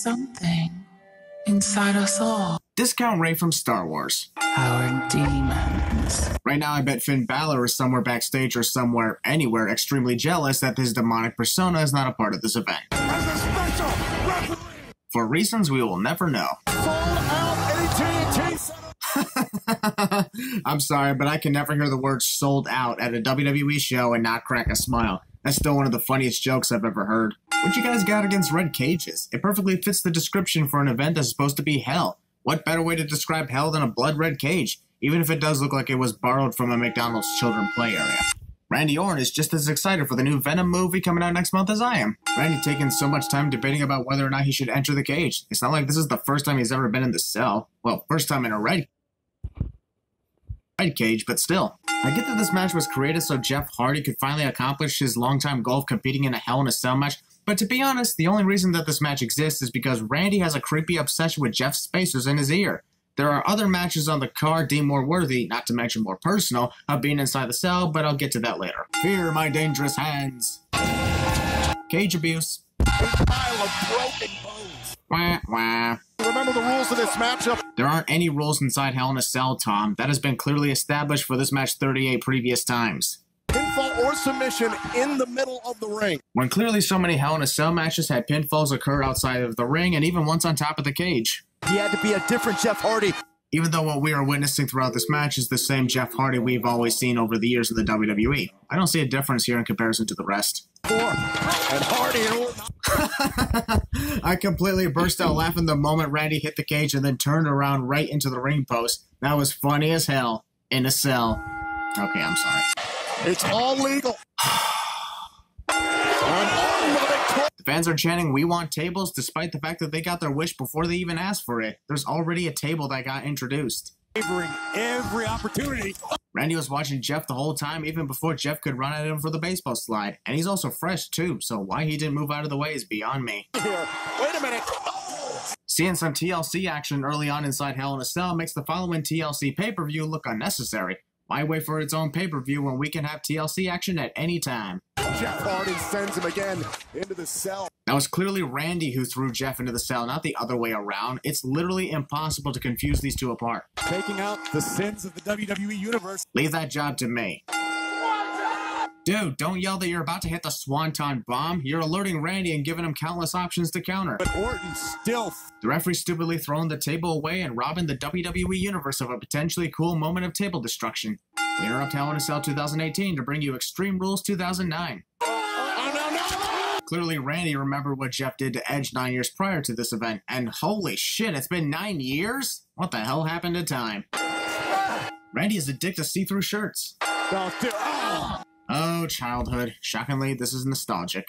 something inside us all. Discount Ray from Star Wars. Our demons. Right now, I bet Finn Balor is somewhere backstage or somewhere, anywhere, extremely jealous that his demonic persona is not a part of this event. As a special referee, For reasons we will never know. sold out AT&T. I'm sorry, but I can never hear the word sold out at a WWE show and not crack a smile. That's still one of the funniest jokes I've ever heard. What you guys got against red cages? It perfectly fits the description for an event that's supposed to be hell. What better way to describe hell than a blood red cage? Even if it does look like it was borrowed from a McDonald's children play area. Randy Orton is just as excited for the new Venom movie coming out next month as I am. Randy taking so much time debating about whether or not he should enter the cage. It's not like this is the first time he's ever been in the cell. Well, first time in a red cage, but still. I get that this match was created so Jeff Hardy could finally accomplish his longtime goal of competing in a Hell in a Cell match, but to be honest, the only reason that this match exists is because Randy has a creepy obsession with Jeff's spacers in his ear. There are other matches on the card deemed more worthy, not to mention more personal, of being inside the cell, but I'll get to that later. Fear my dangerous hands. Cage abuse. A pile of broken bones. Wah, wah. Remember the rules of this matchup? There aren't any rules inside Hell in a Cell, Tom. That has been clearly established for this match 38 previous times. Pinfall or submission in the middle of the ring. When clearly so many Hell in a Cell matches had pinfalls occur outside of the ring and even once on top of the cage. He had to be a different Jeff Hardy. Even though what we are witnessing throughout this match is the same Jeff Hardy we've always seen over the years in the WWE. I don't see a difference here in comparison to the rest. And Hardy and Orton. I completely burst out laughing the moment Randy hit the cage and then turned around right into the ring post. That was funny as hell. In a cell. Okay, I'm sorry. It's all legal. And Orton with a big twist. The fans are chanting, "We want tables," despite the fact that they got their wish before they even asked for it. There's already a table that got introduced. Favoring every opportunity. Randy was watching Jeff the whole time, even before Jeff could run at him for the baseball slide. And he's also fresh, too, so why he didn't move out of the way is beyond me. Here. Wait a minute. Seeing some TLC action early on inside Hell in a Cell makes the following TLC pay-per-view look unnecessary. Why wait for its own pay-per-view when we can have TLC action at any time? Jeff Hardy sends him again into the cell. That was clearly Randy who threw Jeff into the cell, not the other way around. It's literally impossible to confuse these two apart. Taking out the sins of the WWE Universe. Leave that job to me. Dude, don't yell that you're about to hit the Swanton Bomb. You're alerting Randy and giving him countless options to counter. But Orton still. The referee stupidly throwing the table away and robbing the WWE Universe of a potentially cool moment of table destruction. We interrupt Hell in a Cell 2018 to bring you Extreme Rules 2009. Clearly, Randy remembered what Jeff did to Edge 9 years prior to this event, and holy shit, it's been 9 years? What the hell happened to time? Randy is addicted to see-through shirts. Oh, childhood. Shockingly, this is nostalgic.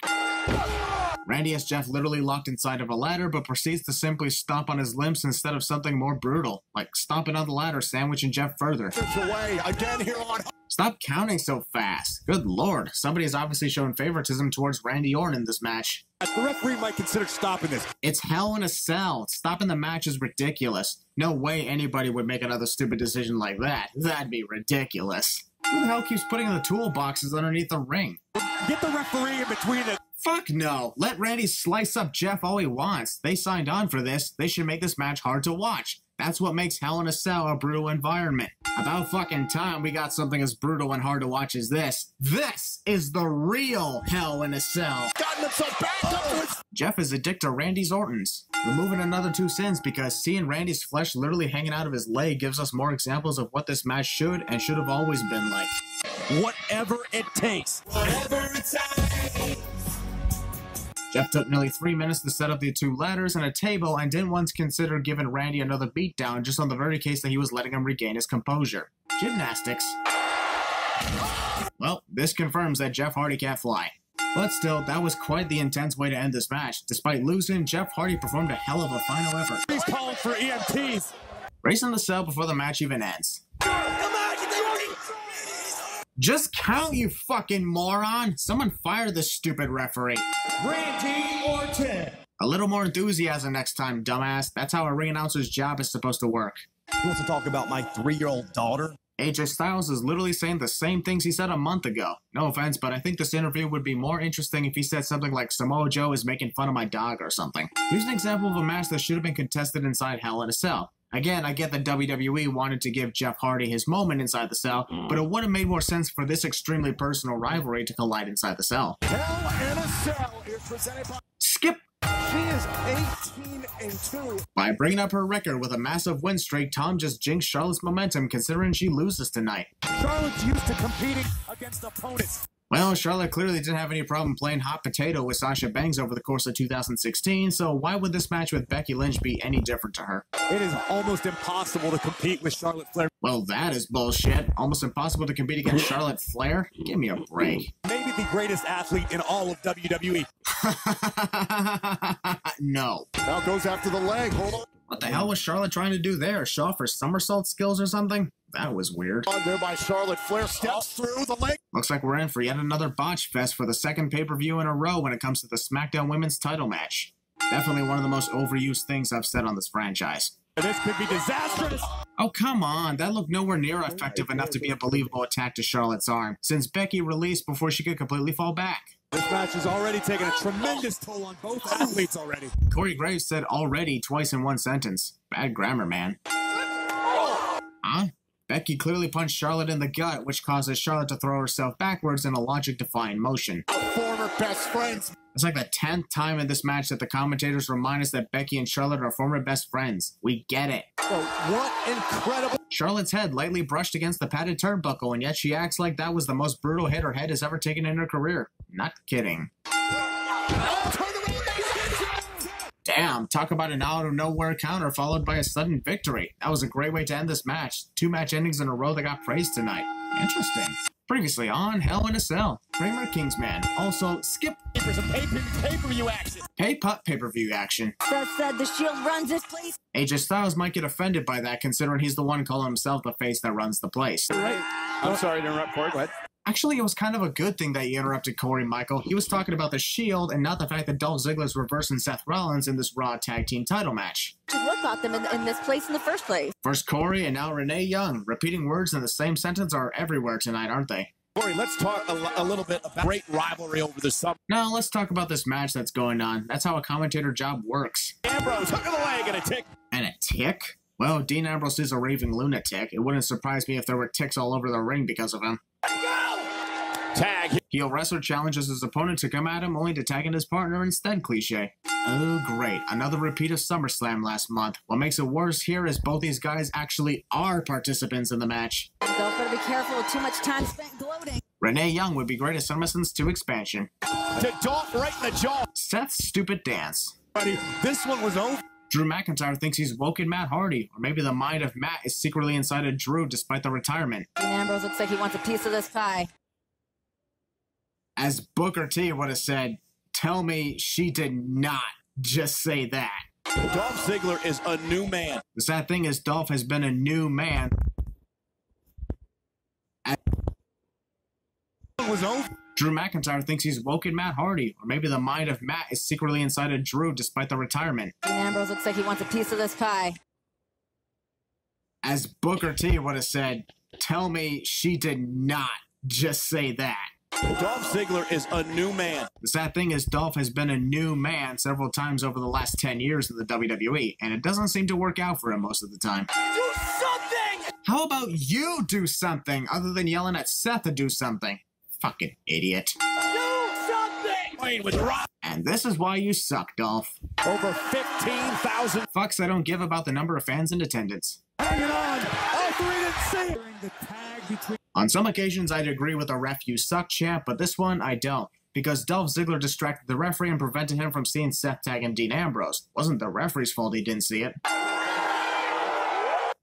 Randy has Jeff literally locked inside of a ladder, but proceeds to simply stomp on his limbs instead of something more brutal, like stomping on the ladder, sandwiching Jeff further. Away again here on. Stop counting so fast. Good lord, somebody has obviously shown favoritism towards Randy Orton in this match. The referee might consider stopping this. It's Hell in a Cell. Stopping the match is ridiculous. No way anybody would make another stupid decision like that. That'd be ridiculous. Who the hell keeps putting the toolboxes underneath the ring? Get the referee in between it. Fuck no. Let Randy slice up Jeff all he wants. They signed on for this. They should make this match hard to watch. That's what makes Hell in a Cell a brutal environment. About fucking time we got something as brutal and hard to watch as this. This is the real Hell in a Cell. Gotten himself back up to his. Jeff is addicted to Randy's Orton's. Removing another 2 cents because seeing Randy's flesh literally hanging out of his leg gives us more examples of what this match should and should have always been like. Whatever it takes. Whatever it takes. Jeff took nearly 3 minutes to set up the 2 ladders and a table and didn't once consider giving Randy another beatdown just on the very case that he was letting him regain his composure. Gymnastics. Well, this confirms that Jeff Hardy can't fly. But still, that was quite the intense way to end this match. Despite losing, Jeff Hardy performed a hell of a final effort. He's calling for EMTs. Racing the cell before the match even ends. Just count, you fucking moron! Someone fire this stupid referee. Randy Orton. A little more enthusiasm next time, dumbass. That's how a ring announcer's job is supposed to work. He wants to talk about my 3-year-old daughter. AJ Styles is literally saying the same things he said a month ago. No offense, but I think this interview would be more interesting if he said something like Samoa Joe is making fun of my dog or something. Here's an example of a match that should have been contested inside Hell in a Cell. Again, I get that WWE wanted to give Jeff Hardy his moment inside the cell, but it would have made more sense for this extremely personal rivalry to collide inside the cell. Hell in a Cell is presented by... Skip! She is 18-2. By bringing up her record with a massive win streak, Tom just jinxed Charlotte's momentum considering she loses tonight. Charlotte's used to competing against opponents. Well, Charlotte clearly didn't have any problem playing hot potato with Sasha Banks over the course of 2016, so why would this match with Becky Lynch be any different to her? It is almost impossible to compete with Charlotte Flair. Well, that is bullshit. Almost impossible to compete against Charlotte Flair? Give me a break. Maybe the greatest athlete in all of WWE. No. Now goes after the leg. Hold on. What the hell was Charlotte trying to do there? Show off her somersault skills or something? That was weird. On there by Charlotte Flair. Steps through the leg. Looks like we're in for yet another botch fest for the second pay-per-view in a row when it comes to the SmackDown Women's title match. Definitely one of the most overused things I've said on this franchise. This could be disastrous. Oh, come on. That looked nowhere near effective enough to be a believable attack to Charlotte's arm, since Becky released before she could completely fall back. This match has already taken a tremendous toll on both athletes already. Corey Graves said already twice in one sentence. Bad grammar, man. Huh? Becky clearly punched Charlotte in the gut, which causes Charlotte to throw herself backwards in a logic-defying motion. Former best friends. It's like the 10th time in this match that the commentators remind us that Becky and Charlotte are former best friends. We get it. Oh, what incredible... Charlotte's head lightly brushed against the padded turnbuckle, and yet she acts like that was the most brutal hit her head has ever taken in her career. Not kidding. Damn, talk about an out-of-nowhere counter followed by a sudden victory. That was a great way to end this match. 2 match endings in a row that got praised tonight. Interesting. Previously on Hell in a Cell, Kramer Kingsman. Also, Skip. Some pay-per-view action. Pay-per-view action. Seth said the Shield runs this place. AJ Styles might get offended by that, considering he's the one calling himself the face that runs the place. Right. I'm sorry to interrupt, Corey. What? Actually, it was kind of a good thing that you interrupted Corey, Michael. He was talking about the Shield and not the fact that Dolph Ziggler's reversing Seth Rollins in this Raw Tag Team title match. What got them in this place in the first place? First Corey and now Renee Young. Repeating words in the same sentence are everywhere tonight, aren't they? Corey, let's talk a little bit about great rivalry over the summer. Now, let's talk about this match that's going on. That's how a commentator job works. Ambrose, hook of the leg and a tick. And a tick? Well, Dean Ambrose is a raving lunatic. It wouldn't surprise me if there were ticks all over the ring because of him. Tag. Heel wrestler challenges his opponent to come at him, only to tag in his partner instead, cliche. Oh, great. Another repeat of SummerSlam last month. What makes it worse here is both these guys actually are participants in the match. Dolph better be careful with too much time spent gloating. Renee Young would be great at SummerSlam's 2 expansion. To Dolph right in the jaw. Seth's stupid dance. Buddy, this one was over. Drew McIntyre thinks he's woken Matt Hardy, or maybe the mind of Matt is secretly inside of Drew despite the retirement. Dean Ambrose looks like he wants a piece of this pie. As Booker T would have said, tell me she did not just say that. Dolph Ziggler is a new man. The sad thing is Dolph has been a new man. Was over. Drew McIntyre thinks he's woken Matt Hardy, or maybe the mind of Matt is secretly inside of Drew despite the retirement. Dean Ambrose looks like he wants a piece of this pie. As Booker T would have said, tell me she did not just say that. Dolph Ziggler is a new man. The sad thing is Dolph has been a new man several times over the last 10 years in the WWE, and it doesn't seem to work out for him most of the time. Do something! How about you do something other than yelling at Seth to do something? Fucking idiot. Do something! Playing with Rock. And this is why you suck, Dolph. Over 15,000. Fucks I don't give about the number of fans in attendance. Hanging on. All three didn't see. During the tag between... On some occasions, I'd agree with the ref you suck chant, but this one, I don't. Because Dolph Ziggler distracted the referee and prevented him from seeing Seth tag and Dean Ambrose. Wasn't the referee's fault he didn't see it.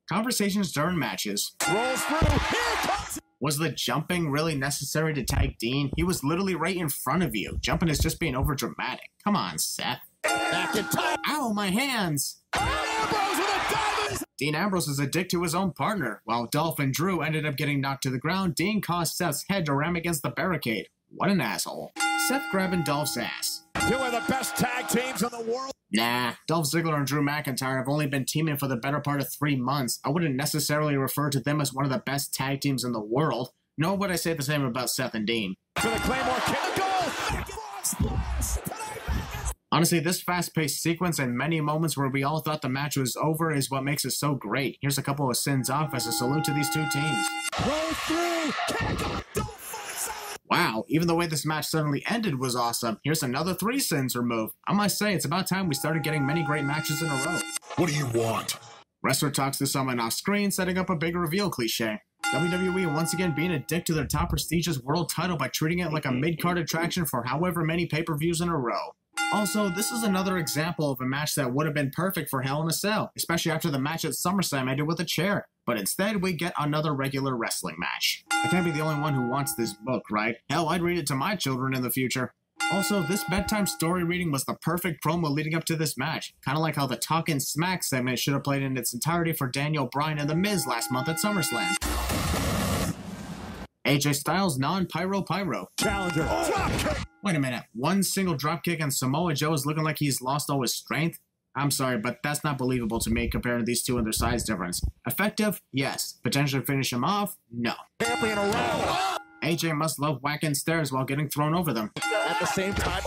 Conversations during matches. Rolls through. Here comes... Was the jumping really necessary to tag Dean? He was literally right in front of you. Jumping is just being overdramatic. Come on, Seth. Back in time. Ow, my hands! Ambrose with a dive. Dean Ambrose is a dick to his own partner. While Dolph and Drew ended up getting knocked to the ground, Dean caused Seth's head to ram against the barricade. What an asshole. Seth grabbing Dolph's ass. Two of the best tag teams in the world. Nah, Dolph Ziggler and Drew McIntyre have only been teaming for the better part of 3 months. I wouldn't necessarily refer to them as one of the best tag teams in the world, nor would I say the same about Seth and Dean. For the Claymore kick. Honestly, this fast-paced sequence and many moments where we all thought the match was over is what makes it so great. Here's a couple of sins off as a salute to these two teams. Roll through. Wow, even the way this match suddenly ended was awesome. Here's another 3 sins removed. I must say, it's about time we started getting many great matches in a row. What do you want? Wrestler talks to someone off screen, setting up a big reveal cliche. WWE once again being a dick to their top prestigious world title by treating it like a mid-card attraction for however many pay-per-views in a row. Also, this is another example of a match that would have been perfect for Hell in a Cell, especially after the match at SummerSlam ended with a chair. But instead, we get another regular wrestling match. I can't be the only one who wants this book, right? Hell, I'd read it to my children in the future. Also, this bedtime story reading was the perfect promo leading up to this match. Kind of like how the Talkin' Smack segment should have played in its entirety for Daniel Bryan and The Miz last month at SummerSlam. AJ Styles non-pyro. Challenger. Dropkick. Wait a minute, one single dropkick and Samoa Joe is looking like he's lost all his strength? I'm sorry, but that's not believable to me compared to these two and their size difference. Effective? Yes. Potentially finish him off? No. Family in a row. AJ must love whacking stairs while getting thrown over them. At the same time.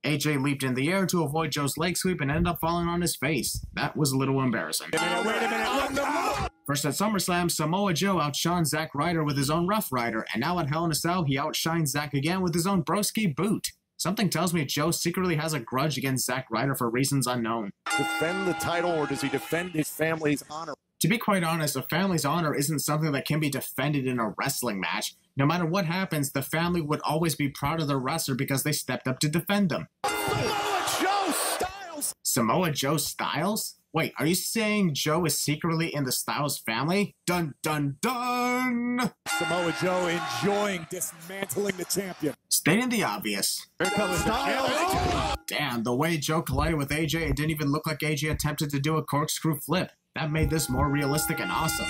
AJ leaped in the air to avoid Joe's leg sweep and ended up falling on his face. That was a little embarrassing. Wait a minute. First at SummerSlam, Samoa Joe outshone Zack Ryder with his own Rough Rider, and now at Hell in a Cell, he outshines Zack again with his own Broski Boot. Something tells me Joe secretly has a grudge against Zack Ryder for reasons unknown. Defend the title, or does he defend his family's honor? To be quite honest, a family's honor isn't something that can be defended in a wrestling match. No matter what happens, the family would always be proud of their wrestler because they stepped up to defend them. Samoa Joe Styles! Samoa Joe Styles? Wait, are you saying Joe is secretly in the Styles family? Dun dun dun! Samoa Joe enjoying dismantling the champion. Stating the obvious. Here comes Styles. Damn, the way Joe collided with AJ, it didn't even look like AJ attempted to do a corkscrew flip. That made this more realistic and awesome.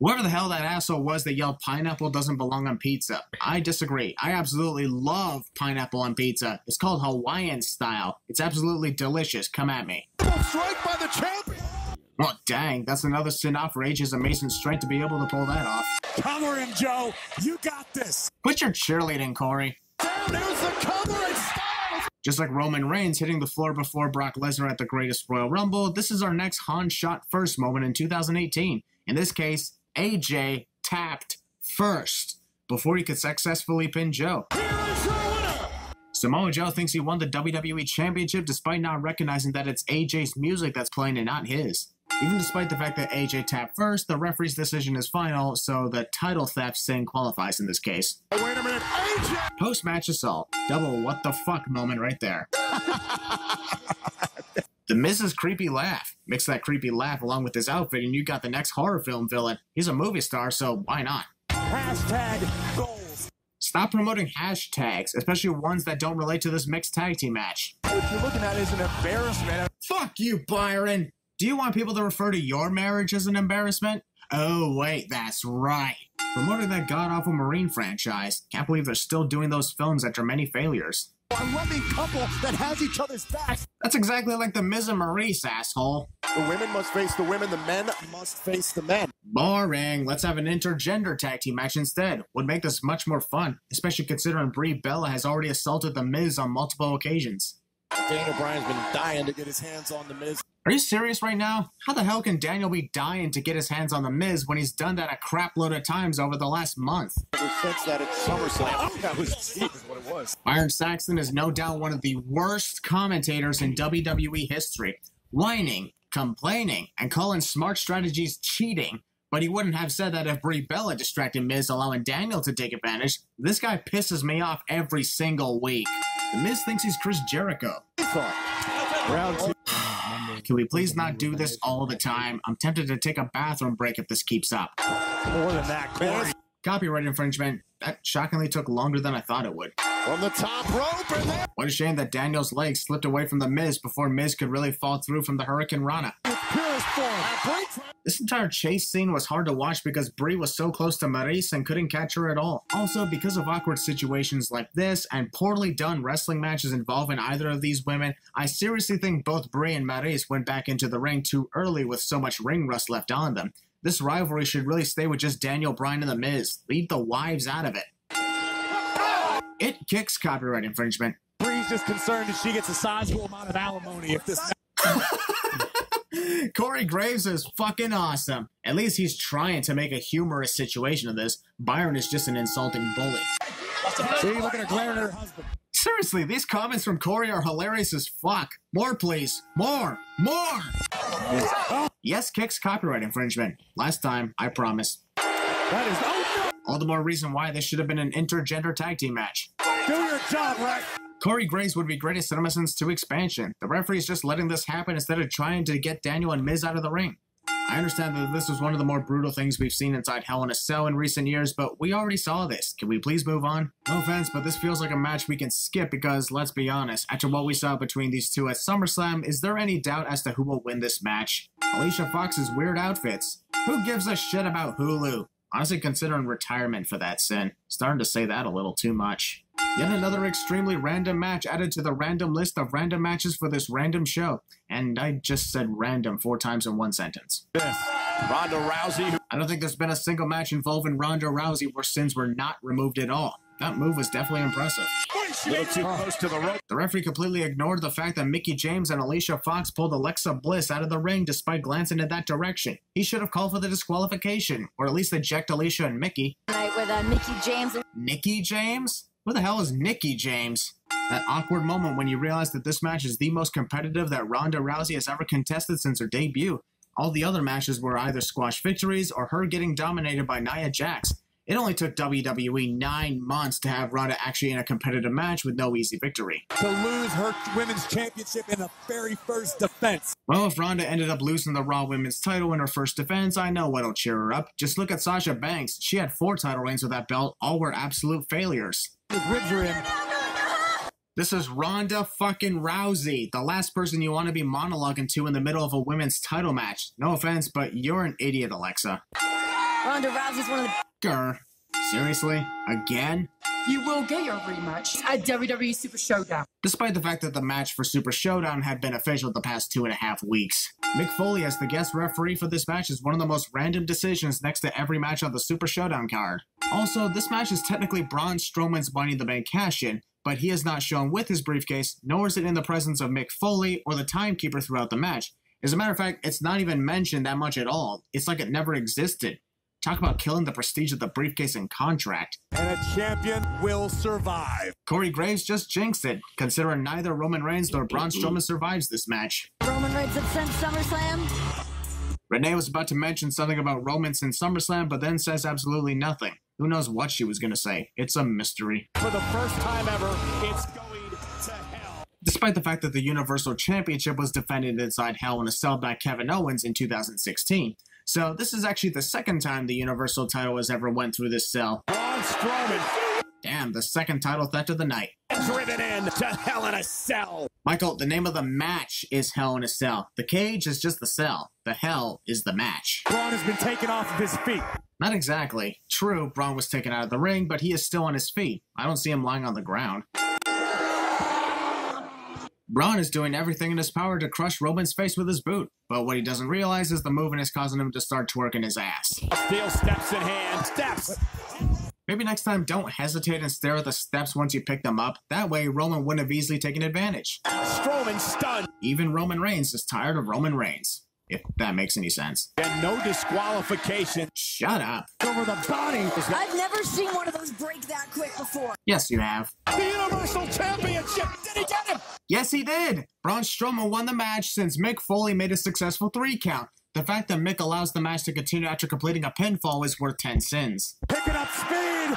Whoever the hell that asshole was that yelled pineapple doesn't belong on pizza. I disagree. I absolutely love pineapple on pizza. It's called Hawaiian style. It's absolutely delicious. Come at me. Strike by the champion. Well, dang, that's another sin off for AJ's amazing strength to be able to pull that off. Cover him, Joe. You got this. Quit your cheerleading, Corey. Down, there's the cover and Styles. Just like Roman Reigns hitting the floor before Brock Lesnar at the Greatest Royal Rumble, this is our next Han shot first moment in 2018. In this case, AJ tapped first before he could successfully pin Joe. Samoa Joe thinks he won the WWE Championship despite not recognizing that it's AJ's music that's playing and not his. Even despite the fact that AJ tapped first, the referee's decision is final, so the title theft sin qualifies in this case. Wait a minute, AJ! Post-match assault. Double what the fuck moment right there. The Miz's creepy laugh. Mix that creepy laugh along with his outfit and you got the next horror film villain. He's a movie star, so why not? Hashtag goals. Stop promoting hashtags, especially ones that don't relate to this mixed tag team match. What you're looking at is an embarrassment. Fuck you, Byron! Do you want people to refer to your marriage as an embarrassment? Oh, wait, that's right. Promoting that god-awful Marine franchise. Can't believe they're still doing those films after many failures. A loving couple that has each other's backs. That's exactly like the Miz and Maurice, asshole. The women must face the women, the men must face the men. Boring. Let's have an intergender tag team match instead. Would make this much more fun, especially considering Brie Bella has already assaulted the Miz on multiple occasions. Daniel Bryan's been dying to get his hands on the Miz. Are you serious right now? How the hell can Daniel be dying to get his hands on the Miz when he's done that a crap load of times over the last month? Ever since that at SummerSlam, that was what it was. Byron Saxton is no doubt one of the worst commentators in WWE history. Whining, complaining, and calling smart strategies cheating. But he wouldn't have said that if Brie Bella distracted Miz, allowing Daniel to take advantage. This guy pisses me off every single week. The Miz thinks he's Chris Jericho. Round two. Can we please not do this all the time? I'm tempted to take a bathroom break if this keeps up. More than that, Corey. Copyright infringement. That shockingly took longer than I thought it would. From the top rope and there. What a shame that Daniel's leg slipped away from the Miz before Miz could really fall through from the Hurricane Rana. Purest for him. This entire chase scene was hard to watch because Brie was so close to Maryse and couldn't catch her at all. Also, because of awkward situations like this and poorly done wrestling matches involving either of these women, I seriously think both Brie and Maryse went back into the ring too early with so much ring rust left on them. This rivalry should really stay with just Daniel Bryan and The Miz. Leave the wives out of it. It kicks copyright infringement. Brie's just concerned that she gets a sizable amount of alimony if this. Corey Graves is fucking awesome. At least he's trying to make a humorous situation of this. Byron is just an insulting bully. See, look at her glaring at her husband. Seriously, these comments from Corey are hilarious as fuck. More, please. More. More. Yes, kicks copyright infringement. Last time, I promise. That is All the more reason why this should have been an intergender tag team match. do your job, right? Corey Graves would be great at CinemaSins 2 expansion. The referee is just letting this happen instead of trying to get Daniel and Miz out of the ring. I understand that this was one of the more brutal things we've seen inside Hell in a Cell in recent years, but we already saw this. Can we please move on? No offense, but this feels like a match we can skip because, let's be honest, after what we saw between these two at SummerSlam, is there any doubt as to who will win this match? Alicia Fox's weird outfits. Who gives a shit about Hulu? Honestly, considering retirement for that sin. Starting to say that a little too much. Yet another extremely random match added to the random list of random matches for this random show. And I just said random 4 times in one sentence. Ronda Rousey. I don't think there's been a single match involving Ronda Rousey where sins were not removed at all. That move was definitely impressive. A little too close to the rope. The referee completely ignored the fact that Mickie James and Alicia Fox pulled Alexa Bliss out of the ring despite glancing in that direction. He should have called for the disqualification, or at least eject Alicia and Mickie. Tonight with Mickie James. Nikki James? Who the hell is Nikki James? That awkward moment when you realize that this match is the most competitive that Ronda Rousey has ever contested since her debut. All the other matches were either squash victories or her getting dominated by Nia Jax. It only took WWE 9 months to have Ronda actually in a competitive match with no easy victory. To lose her women's championship in the very first defense. Well, if Ronda ended up losing the Raw Women's title in her first defense, I know what'll cheer her up. Just look at Sasha Banks. She had 4 title reigns with that belt. All were absolute failures. Ribs are in. This is Ronda fucking Rousey, the last person you want to be monologuing to in the middle of a women's title match. No offense, but you're an idiot, Alexa. Ronda Rousey's one of the... Grr. Seriously? Again? You will get your rematch at WWE Super Showdown. Despite the fact that the match for Super Showdown had been official the past 2.5 weeks. Mick Foley as the guest referee for this match is one of the most random decisions next to every match on the Super Showdown card. Also, this match is technically Braun Strowman's Money in the Bank cash-in, but he is not shown with his briefcase, nor is it in the presence of Mick Foley or the timekeeper throughout the match. As a matter of fact, it's not even mentioned that much at all. It's like it never existed. Talk about killing the prestige of the briefcase and contract. And a champion will survive. Corey Graves just jinxed it, considering neither Roman Reigns nor Braun Strowman survives this match. Roman Reigns at SummerSlam. Renee was about to mention something about Roman since SummerSlam, but then says absolutely nothing. Who knows what she was going to say? It's a mystery. For the first time ever, it's going to hell. Despite the fact that the Universal Championship was defended inside Hell in a Cell by Kevin Owens in 2016. So this is actually the second time the Universal title has ever went through this cell. Braun Strowman. Damn, the second title theft of the night. Driven in to Hell in a Cell. Michael, the name of the match is Hell in a Cell. The cage is just the cell. The hell is the match. Braun has been taken off of his feet. Not exactly. True, Braun was taken out of the ring, but he is still on his feet. I don't see him lying on the ground. Braun is doing everything in his power to crush Roman's face with his boot, but what he doesn't realize is the movement is causing him to start twerking his ass. Steel steps in hand. Steps. Maybe next time don't hesitate and stare at the steps once you pick them up. That way Roman wouldn't have easily taken advantage. Strowman stunned. Even Roman Reigns is tired of Roman Reigns. If that makes any sense. And no disqualification. Shut up. Over the body. I've never seen one of those break that quick before. Yes, you have. The Universal Championship. Did he get him? Yes, he did. Braun Strowman won the match since Mick Foley made a successful 3 count. The fact that Mick allows the match to continue after completing a pinfall is worth 10 sins. Picking up speed.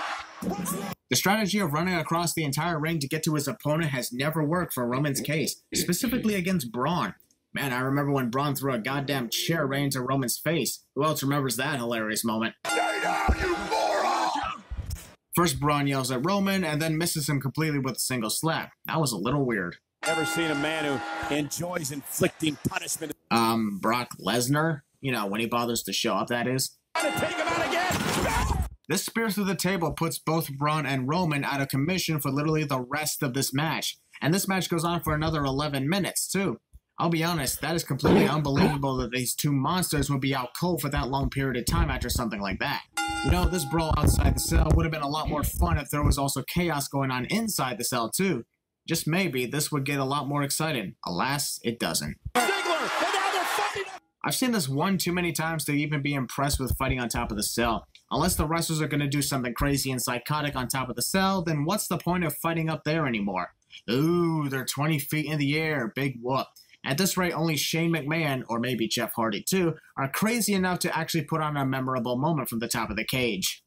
The strategy of running across the entire ring to get to his opponent has never worked for Roman's case, specifically against Braun. Man, I remember when Braun threw a goddamn chair right into Roman's face. Who else remembers that hilarious moment? Stay down, you moron! First, Braun yells at Roman and then misses him completely with a single slap. That was a little weird. Ever seen a man who enjoys inflicting punishment? Brock Lesnar? You know, when he bothers to show up, that is. Gotta take him out again! This spear through the table puts both Braun and Roman out of commission for literally the rest of this match. And this match goes on for another 11 minutes, too. I'll be honest, that is completely unbelievable that these two monsters would be out cold for that long period of time after something like that. You know, this brawl outside the cell would have been a lot more fun if there was also chaos going on inside the cell, too. Just maybe this would get a lot more exciting. Alas, it doesn't. I've seen this one too many times to even be impressed with fighting on top of the cell. Unless the wrestlers are going to do something crazy and psychotic on top of the cell, then what's the point of fighting up there anymore? Ooh, they're 20 feet in the air, big whoop. At this rate, only Shane McMahon, or maybe Jeff Hardy too, are crazy enough to actually put on a memorable moment from the top of the cage.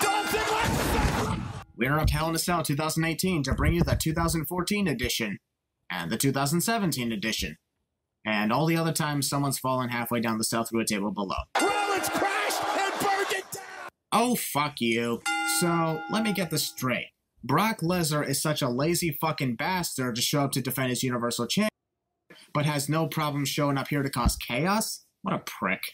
We interrupt Hell in a Cell 2018 to bring you the 2014 edition, and the 2017 edition, and all the other times someone's fallen halfway down the cell through a table below. Rollins crashed and burned it down! Oh, fuck you. So, let me get this straight. Brock Lesnar is such a lazy fucking bastard to show up to defend his Universal Championship, but has no problem showing up here to cause chaos? What a prick.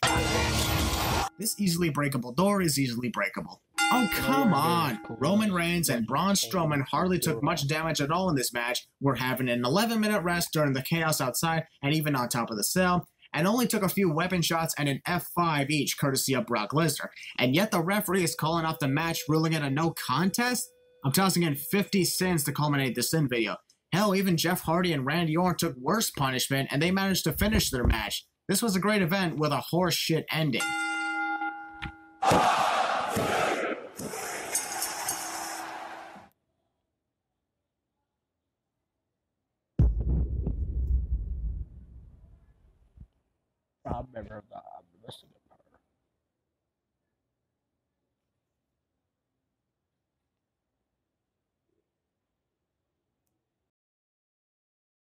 This easily breakable door is easily breakable. Oh, come on! Roman Reigns and Braun Strowman hardly took much damage at all in this match, were having an 11-minute rest during the chaos outside and even on top of the cell, and only took a few weapon shots and an F5 each courtesy of Brock Lesnar. And yet the referee is calling off the match, ruling it a no contest? I'm tossing in 50 sins to culminate this sin video. Hell, even Jeff Hardy and Randy Orton took worse punishment, and they managed to finish their match. This was a great event with a horse shit ending.